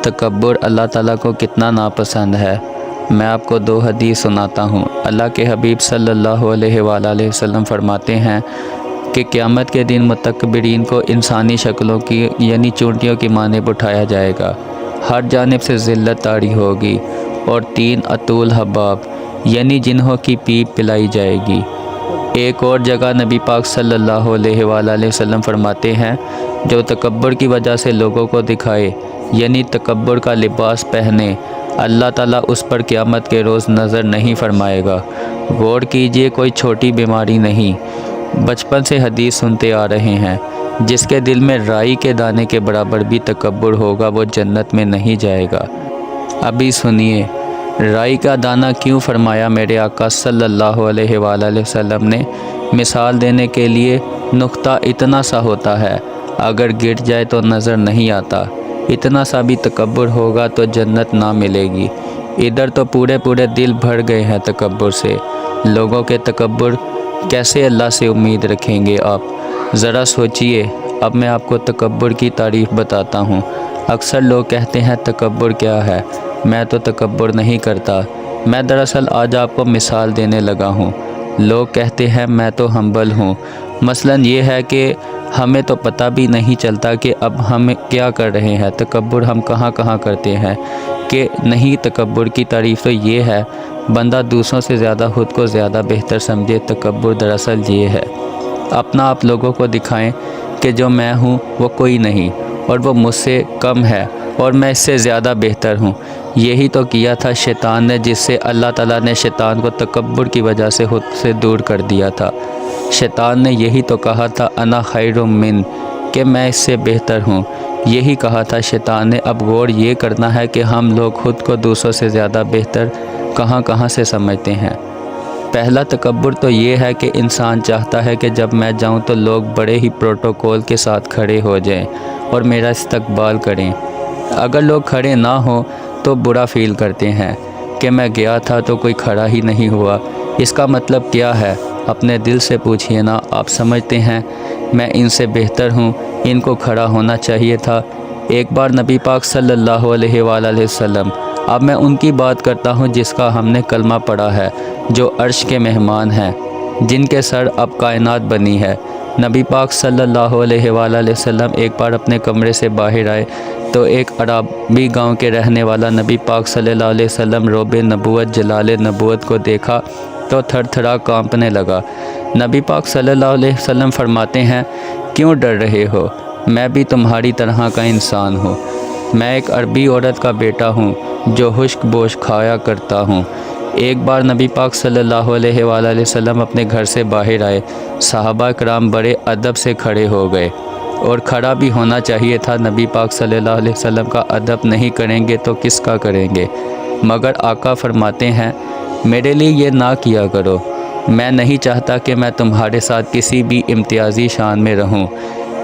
तकब्बुर अल्लाह ताला को कितना नापसंद है। मैं आपको 2 हदीस सुनाता हूँ। अल्लाह के हबीब सल्लल्लाहु अलैहि वसल्लम फरमाते हैं कि क़यामत के दिन मुतकब्बिरीन को इंसानी शक्लों की यानी चूंटियों की मानिब उठाया जाएगा। हर जानिब से ज़िल्लत तारी होगी और 3 अतूल हबाब यानी जिन्हों की पीप पिलाई जाएगी। एक और जगह नबी पाक सल्लल्लाहु अलैहि वसल्लम फरमाते हैं, जो तकब्बुर की वजह से लोगों को दिखाए यानी तकब्बुर का लिबास पहने, अल्लाह ताला उस पर क़यामत के रोज़ नज़र नहीं फरमाएगा। गौर कीजिए, कोई छोटी बीमारी नहीं। बचपन से हदीस सुनते आ रहे हैं, जिसके दिल में राई के दाने के बराबर भी तकब्बुर होगा वो जन्नत में नहीं जाएगा। अभी सुनिए, राई का दाना क्यों फरमाया मेरे आका सल्लल्लाहु अलैहि वसल्लम ने। मिसाल देने के लिए, नुक्ता इतना सा होता है, अगर गिर जाए तो नज़र नहीं आता। इतना सा भी तकब्बुर होगा तो जन्नत ना मिलेगी। इधर तो पूरे पूरे दिल भर गए हैं तकब्बुर से। लोगों के तकब्बुर कैसे अल्लाह से उम्मीद रखेंगे आप? ज़रा सोचिए। अब मैं आपको तकब्बुर की तारीफ़ बताता हूँ। अक्सर लोग कहते हैं तकब्बुर क्या है, मैं तो तकब्बुर नहीं करता। मैं दरअसल आज आपको मिसाल देने लगा हूँ। लोग कहते हैं मैं तो हम्बल हूँ। मसलन ये है कि हमें तो पता भी नहीं चलता कि अब हम क्या कर रहे हैं। तकब्बुर हम कहाँ कहाँ करते हैं कि नहीं। तकब्बुर की तारीफ़ तो ये है, बंदा दूसरों से ज़्यादा खुद को ज़्यादा बेहतर समझे। तकब्बुर दरअसल ये है, अपना आप लोगों को दिखाएं कि जो मैं हूँ वो कोई नहीं और वो मुझसे कम है और मैं इससे ज़्यादा बेहतर हूँ। यही तो किया था शैतान ने, जिससे अल्लाह ताला ने शैतान को तकब्बुर की वजह से खुद से दूर कर दिया था। शैतान ने यही तो कहा था अना खैरुम मिन, कि मैं इससे बेहतर हूँ। यही कहा था शैतान ने। अब गौर ये करना है कि हम लोग खुद को दूसरों से ज़्यादा बेहतर कहाँ कहाँ से समझते हैं। पहला तकब्बुर तो ये है कि इंसान चाहता है कि जब मैं जाऊँ तो लोग बड़े ही प्रोटोकॉल के साथ खड़े हो जाएं और मेरा इस्तकबाल करें। अगर लोग खड़े ना हो तो बुरा फ़ील करते हैं कि मैं गया था तो कोई खड़ा ही नहीं हुआ। इसका मतलब क्या है? अपने दिल से पूछिए ना। आप समझते हैं मैं इनसे बेहतर हूँ, इनको खड़ा होना चाहिए था। एक बार नबी पाक सल्लल्लाहु अलैहि वसल्लम, अब मैं उनकी बात करता हूँ जिसका हमने कलमा पढ़ा है, जो अर्श के मेहमान हैं, जिनके सर अब कायनात बनी है। नबी पाक सल्लल्लाहु अलैहि वसल्लम एक बार अपने कमरे से बाहर आए तो एक अराबी गांव के रहने वाला नबी पाक सल्लल्लाहु अलैहि वसल्लम रोबे नबूवत जलाले नबूवत को देखा तो थरथरा कांपने लगा। नबी पाक सल्लल्लाहु अलैहि वसल्लम फरमाते हैं, क्यों डर रहे हो? मैं भी तुम्हारी तरह का इंसान हूँ। मैं एक अरबी औरत का बेटा हूँ जो खुश्क बोश खाया करता हूँ। एक बार नबी पाक सल्लल्लाहु अलैहि वसल्लम अपने घर से बाहर आए। सहाबा कराम बड़े अदब से खड़े हो गए और खड़ा भी होना चाहिए था। नबी पाक सल्लल्लाहु अलैहि वसल्लम का अदब नहीं करेंगे तो किसका करेंगे? मगर आका फरमाते हैं, मेरे लिए ये ना किया करो। मैं नहीं चाहता कि मैं तुम्हारे साथ किसी भी इम्तियाज़ी शान में रहूं।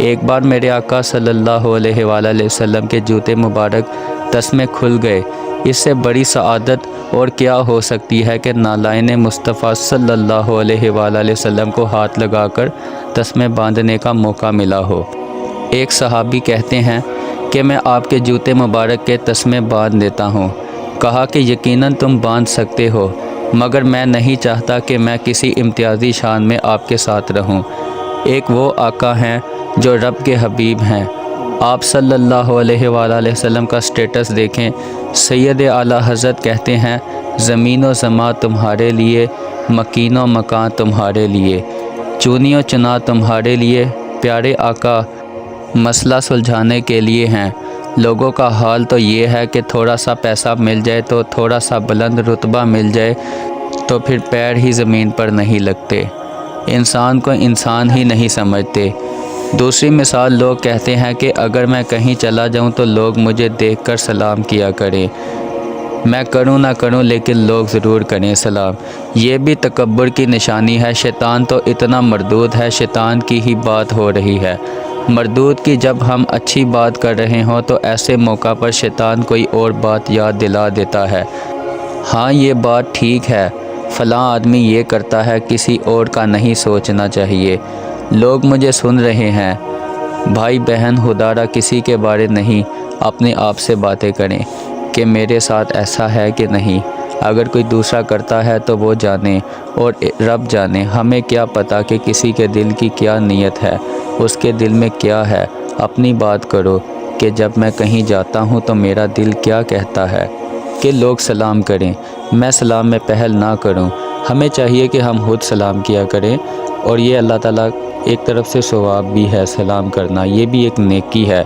एक बार मेरे आका सल्लल्लाहु अलैहि वसल्लम के जूते मुबारक तस्मे खुल गए। इससे बड़ी सआदत और क्या हो सकती है कि नालायन मुस्तफ़ा सल्लल्लाहु अलैहि वसल्लम को हाथ लगाकर तस्मे बांधने का मौका मिला हो। एक सहाबी कहते हैं कि मैं आपके जूते मुबारक के तस्मे बांध देता हूँ। कहा कि यकीनन तुम बांध सकते हो, मगर मैं नहीं चाहता कि मैं किसी इम्तियाज़ी शान में आपके साथ रहूं। एक वो आका हैं जो रब के हबीब हैं। आप सल्लल्लाहु अलैहि वसल्लम का स्टेटस देखें। सैयद आला हज़रत कहते हैं, ज़मीन व ज़मा तुम्हारे लिए, मकीन व मकान तुम्हारे लिए, चुनी व चुना तुम्हारे लिए। प्यारे आका मसला सुलझाने के लिए हैं। लोगों का हाल तो ये है कि थोड़ा सा पैसा मिल जाए तो थोड़ा सा बुलंद रुतबा मिल जाए तो फिर पैर ही ज़मीन पर नहीं लगते। इंसान को इंसान ही नहीं समझते। दूसरी मिसाल, लोग कहते हैं कि अगर मैं कहीं चला जाऊं तो लोग मुझे देखकर सलाम किया करें। मैं करूं ना करूं लेकिन लोग ज़रूर करें सलाम। ये भी तकब्बुर की निशानी है। शैतान तो इतना मरदूद है, शैतान की ही बात हो रही है मरदूद की। जब हम अच्छी बात कर रहे हों तो ऐसे मौका पर शैतान कोई और बात याद दिला देता है। हाँ, ये बात ठीक है, फ़लाँ आदमी ये करता है, किसी और का नहीं सोचना चाहिए। लोग मुझे सुन रहे हैं, भाई बहन खुदारा किसी के बारे नहीं, اپنے آپ سے باتیں کریں کہ میرے ساتھ ایسا ہے کہ نہیں۔ اگر کوئی دوسرا کرتا ہے تو وہ جانے اور رب جانے، ہمیں کیا پتہ کہ کسی کے دل کی کیا نیت ہے، اس کے دل میں کیا ہے۔ اپنی بات کرو کہ جب میں کہیں جاتا ہوں تو میرا دل کیا کہتا ہے کہ لوگ سلام کریں، میں سلام میں پہل نہ کروں۔ ہمیں چاہیے کہ ہم خود سلام کیا کریں، اور یہ اللہ تعالیٰ ایک طرف سے ثواب بھی ہے سلام کرنا، یہ بھی ایک نیکی ہے،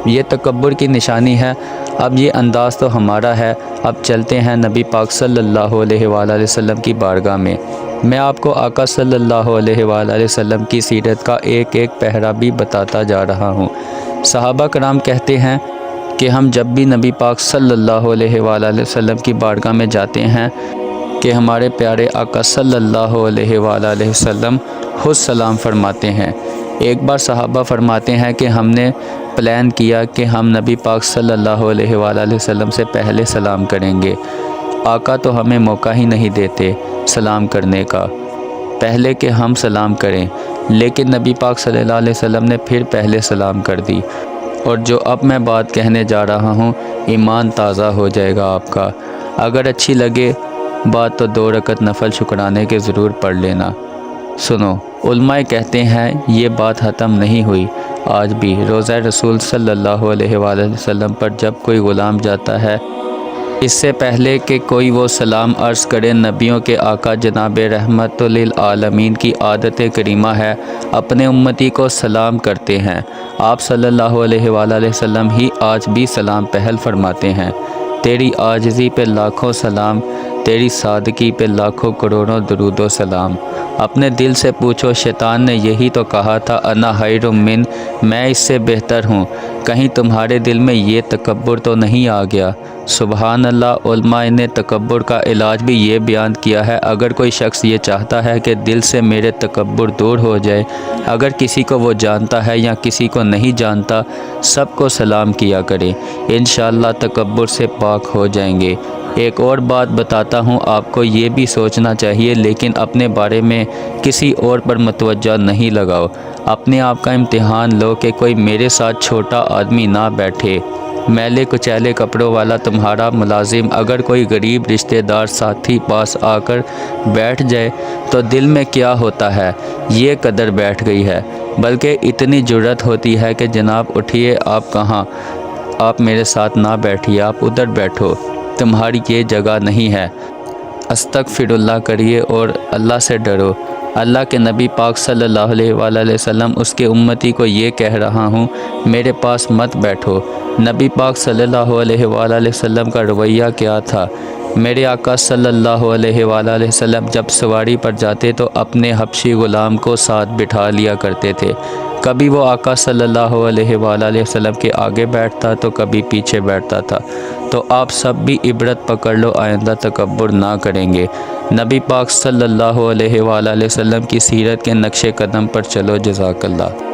یہ تکبر کی نشانی ہے۔ اب یہ انداز تو ہمارا ہے، اب چلتے ہیں نبی پاک صلی اللہ علیہ وآلہ وسلم کی بارگاہ میں۔ میں آپ کو آقا صلی اللہ علیہ وآلہ وسلم کی سیرت کا ایک ایک پہرا بھی بتاتا جا رہا ہوں۔ صحابہ کرام کہتے ہیں کہ ہم جب بھی نبی پاک صلی اللہ علیہ وآلہ وسلم کی بارگاہ میں جاتے ہیں کہ ہمارے پیارے آقا صلی اللہ علیہ وآلہ وسلم خود سلام فرماتے ہیں۔ ایک بار صحابہ فرماتے ہیں کہ ہم نے پلان کیا کہ ہم نبی پاک صلی اللہ علیہ وآلہ وسلم سے پہلے سلام کریں گے۔ آقا تو ہمیں موقع ہی نہیں دیتے سلام کرنے کا، پہلے کہ ہم سلام کریں، لیکن نبی پاک صلی اللہ علیہ وسلم نے پھر پہلے سلام کر دی۔ اور جو اب میں بات کہنے جا رہا ہوں، ایمان تازہ ہو جائے گا آپ کا۔ اگر اچھی لگے بات تو 2 رکعت نفل شکرانے کے ضرور پڑھ لینا۔ سنو، علماء کہتے ہیں یہ بات ختم نہیں ہوئی، آج بھی روضہ رسول صلی اللہ علیہ وآلہ وسلم پر جب کوئی غلام جاتا ہے، اس سے پہلے کہ کوئی وہ سلام عرض کرے، نبیوں کے آقا جناب رحمت للعالمین کی عادت کریمہ ہے، اپنے امتی کو سلام کرتے ہیں۔ آپ صلی اللہ علیہ وآلہ وسلم ہی آج بھی سلام پہل فرماتے ہیں۔ تیری عاجزی پہ لاکھوں سلام، تیری سادگی پہ لاکھوں کروڑوں درود و سلام۔ اپنے دل سے پوچھو، شیطان نے یہی تو کہا تھا، انا خیر من، میں اس سے بہتر ہوں۔ کہیں تمہارے دل میں یہ تکبر تو نہیں آ گیا؟ سبحان اللہ، علماء نے تکبر کا علاج بھی یہ بیان کیا ہے۔ اگر کوئی شخص یہ چاہتا ہے کہ دل سے میرے تکبر دور ہو جائے، اگر کسی کو وہ جانتا ہے یا کسی کو نہیں جانتا، سب کو سلام کیا کرے، انشاءاللہ تکبر سے پاک ہو جائیں گے۔ ایک اور بات بتاتا ہوں آپ کو، یہ بھی سوچنا چاہیے، لیکن اپنے بارے میں کسی اور پر متوجہ نہیں لگاؤ۔ اپنے آپ کا امتحان لو کہ کوئی میرے ساتھ چھوٹا آدمی نہ بیٹھے، میلے کچیلے کپڑوں والا تمہارا ملازم اگر کوئی غریب رشتہ دار ساتھی پاس آ کر بیٹھ جائے تو دل میں کیا ہوتا ہے؟ یہ قدر بیٹھ گئی ہے، بلکہ اتنی جرأت ہوتی ہے کہ جناب اٹھیے، آپ کہاں، آپ میرے ساتھ نہ بیٹھیے، آپ ادھر بیٹھو، تمہاری یہ جگہ نہیں ہے۔ استغفر اللہ کریے اور اللہ سے ڈرو۔ اللہ کے نبی پاک صلی اللہ علیہ وآلہ وسلم اس کے امتی کو یہ کہہ رہا ہوں، میرے پاس مت بیٹھو۔ نبی پاک صلی اللہ علیہ وآلہ وسلم کا رویہ کیا تھا؟ میرے آقا صلی اللہ علیہ وآلہ وسلم جب سواری پر جاتے تو اپنے حبشی غلام کو ساتھ بٹھا لیا کرتے تھے۔ کبھی وہ آقا صلی اللہ علیہ وآلہ وسلم کے آگے بیٹھتا تو کبھی پیچھے بیٹھتا تھا۔ تو آپ سب بھی عبرت پکڑ لو، آئندہ تکبر نہ کریں گے۔ نبی پاک صلی اللہ علیہ وآلہ وسلم کی سیرت کے نقش قدم پر چلو۔ جزاک اللہ۔